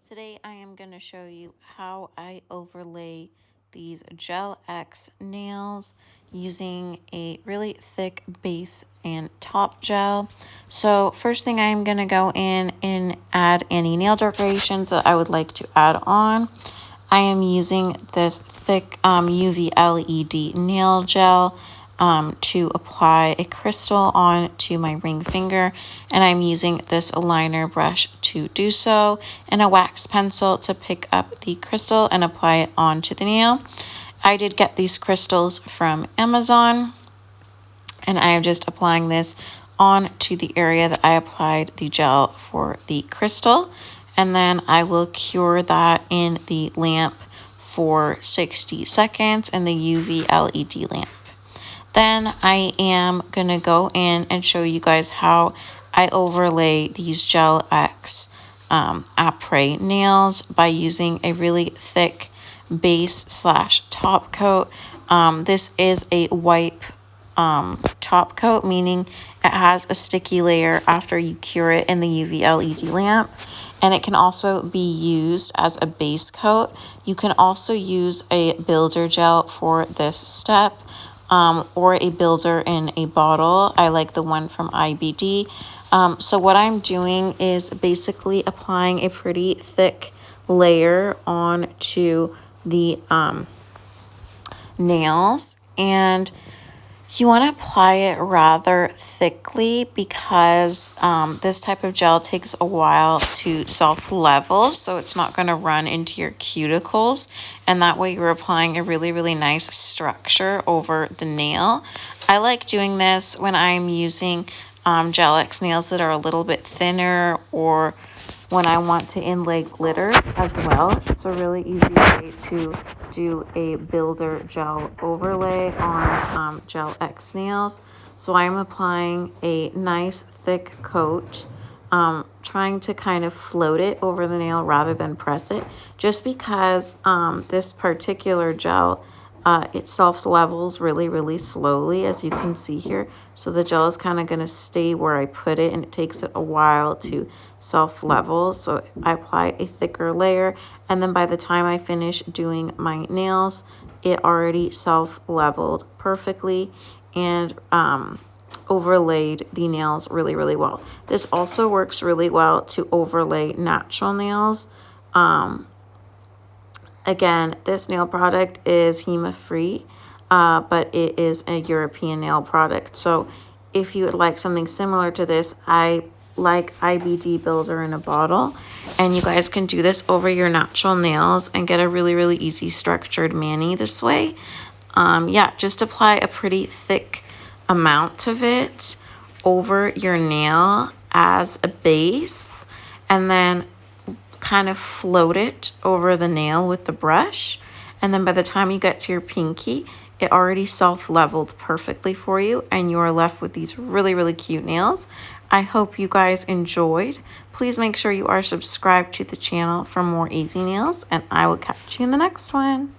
Today I am going to show you how I overlay these Gel X nails using a really thick base and top gel. So first thing I'm going to go in and add any nail decorations that I would like to add on. I am using this thick UV LED nail gel to apply a crystal on to my ring finger, and I'm using this aligner brush to do so, and a wax pencil to pick up the crystal and apply it onto the nail. I did get these crystals from Amazon, and I am just applying this on to the area that I applied the gel for the crystal, and then I will cure that in the lamp for 60 seconds in the UV LED lamp. Then I am going to go in and show you guys how I overlay these Gel X apres nails by using a really thick base / top coat. This is a wipe top coat, meaning it has a sticky layer after you cure it in the UV LED lamp. And it can also be used as a base coat. You can also use a builder gel for this step. Or a builder in a bottle. I like the one from IBD. So what I'm doing is basically applying a pretty thick layer onto the nails, and you want to apply it rather thickly because this type of gel takes a while to self-level, so it's not going to run into your cuticles, and that way you're applying a really nice structure over the nail. I like doing this when I'm using Gel X nails that are a little bit thinner, or when I want to inlay glitters as well. It's a really easy way to do a builder gel overlay on Gel X nails. So I'm applying a nice thick coat, trying to kind of float it over the nail rather than press it, just because this particular gel it self-levels really slowly, as you can see here. So the gel is kind of going to stay where I put it, and it takes it a while to self-level. So I apply a thicker layer, and then by the time I finish doing my nails, it already self-leveled perfectly and overlaid the nails really well. This also works really well to overlay natural nails. Again, this nail product is HEMA-free, but it is a European nail product. So if you would like something similar to this, I like IBD Builder in a bottle. And you guys can do this over your natural nails and get a really easy structured mani this way. Yeah, just apply a pretty thick amount of it over your nail as a base, and then kind of float it over the nail with the brush, and then by the time you get to your pinky, it already self-leveled perfectly for you, and you are left with these really cute nails. I hope you guys enjoyed. Please make sure you are subscribed to the channel for more easy nails, and I will catch you in the next one.